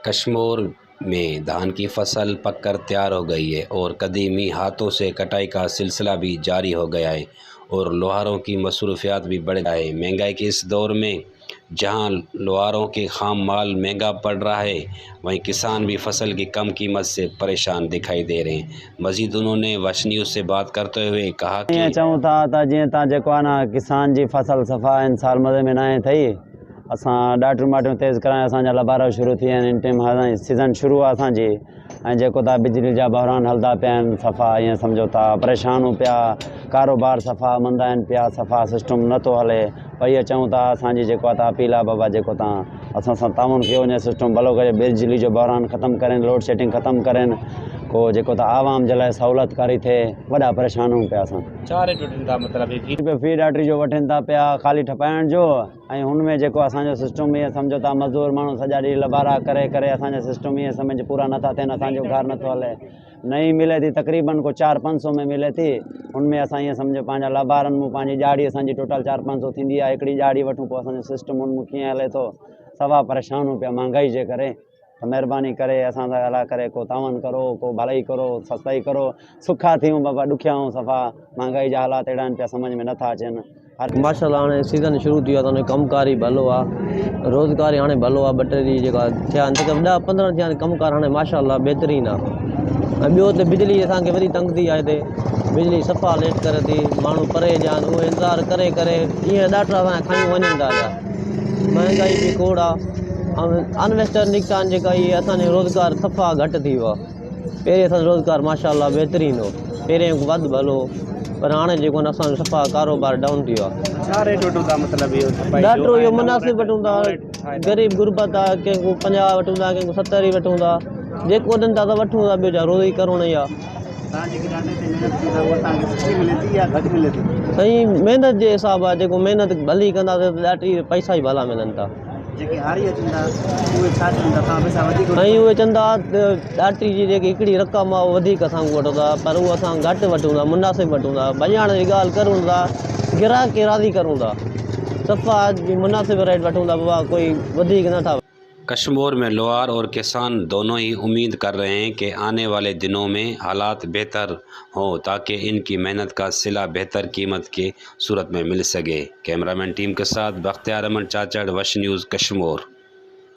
कश्मीर में धान की फसल पककर तैयार हो गई है और कदीमी हाथों से कटाई का सिलसिला भी जारी हो गया है और लोहारों की मसरूफियात भी बढ़ गया है। महंगाई के इस दौर में जहां लोहारों के खाम माल महंगा पड़ रहा है, वहीं किसान भी फसल की कम कीमत से परेशान दिखाई दे रहे हैं। मजीद उन्होंने वश न्यूज़ से बात करते हुए कहा कि चऊं था त जीअं तव्हां जेको आहे न किसान जी फसल सफ़ा इन साल मज़े में न आहे थी। असां ॾाढियूं माटियूं तेज़ कराए असांजा लबारा शुरू थी विया आहिनि। इन टाइम हाणे सीज़न शुरू आहे असांजी, ऐं जेको था बिजली जा बहरान हलंदा पिया आहिनि। सफ़ा ईअं सम्झो था परेशानूं पिया, कारोबार सफ़ा मंदा आहिनि पिया, सफ़ा सिस्टम नथो हले। पर इहे चऊं था असांजी जेको आहे अपील आहे बाबा जेको तव्हां असां सां ताउन कयो वञे, सिस्टम भलो करे बिजली जो बहरान ख़तमु करेनि, लोड शेडिंग ख़तमु करेनि, को जेको त आवाम जे लाइ सहूलियतकारी थिए। वॾा परेशान आहियूं पिया असां। छा रेट वठनि था मतिलबु फी ॾाढी जो वठनि था पिया ख़ाली ठपाइण जो, ऐं हुनमें जेको असांजो सिस्टम ईअं सम्झो था मज़दूर माण्हू सॼा ॾींहुं लबारा करे करे असांजा सिस्टम ईअं सम्झ पूरा नथा थियनि, असांजो घर नथो हले। नई मिले थी तक़रीबन को 400-500 में मिले थी। हुनमें असां ईअं सम्झो पंहिंजा लबारनि में पंहिंजी ॾियाढ़ी असांजी टोटल 400-500 थींदी आहे। हिकिड़ी ॾियाढ़ी वठूं पोइ असांजो सिस्टम हुन में कीअं हले थो। सवा परेशान हूं पिया महांगाई जे करे। त महिरबानी करे असां सां ॻाल्हाए करे को तावन करो, को भलाई करो, सस्ताई करो। सुखा थियूं बाबा ॾुखिया ऐं सफ़ा महांगाई जा हालात अहिड़ा आहिनि पिया समझ में नथा अचनि। माशाल्लाह हाणे सीज़न शुरू थी वियो आहे त हुन कमकार ई भलो आहे, रोज़गार ई हाणे भलो आहे। 2-3 ॾींहं जेका थिया आहिनि त 10-15 थिया आहिनि कमकार हाणे माशाल्लाह बहितरीनु आहे। ऐं ॿियो त बिजली असांखे वरी तंग थी आहे हिते, बिजली सफ़ा लेट करे थी, माण्हू परे जा आहिनि, उहे इंतज़ारु करे करे ईअं ॾाढा असांजा खयूं वञनि था पिया। महांगाई बि खोड़ आहे ऐं अनवेस्टर निकिता आहिनि जेका इहे असांजो रोज़गार सफ़ा घटि थी वियो आहे। पहिरें असांजो रोज़गार माशाल्लाह बहितरीनु हो, पहिरें वधि भलो, पर हाणे जेको न असांजो सफ़ा कारोबार डाउन थी वियो आहे। छा रेट वठूं था मतिलबु इहो ॾाढो इहो मुनासिबु वठूं था। ग़रीब गुरबत आहे, कंहिंखो 50 वठूं था, कंहिंखो 70 वठूं था, जेको ॾियनि था त वठूं था। ॿियो छा रोज़ ई करणो ई आहे। साईं महिनत जे हिसाब आहे, जेको महिनत भली कंदासीं त ॾाढी पैसा ई भला मिलनि था। साईं उहे चवंदा ॾाढी जी जेकी हिकिड़ी रक़म आहे उहा वधीक असां वठूं था, पर उहो असां घटि वठूं था, मुनासिबु वठूं था। भॼाइण जी ॻाल्हि करूं था, गिराक खे राज़ी करूं था, सफ़ा मुनासिबु रेट वठूं था बाबा, कोई वधीक नथा। कश्मीर में लोहार और किसान दोनों ही उम्मीद कर रहे हैं कि आने वाले दिनों में हालात बेहतर हों ताकि इनकी मेहनत का सिला बेहतर कीमत की सूरत में मिल सके। कैमरामैन टीम के साथ बख्तियार अमन चाचड़, वश न्यूज़, कश्मीर।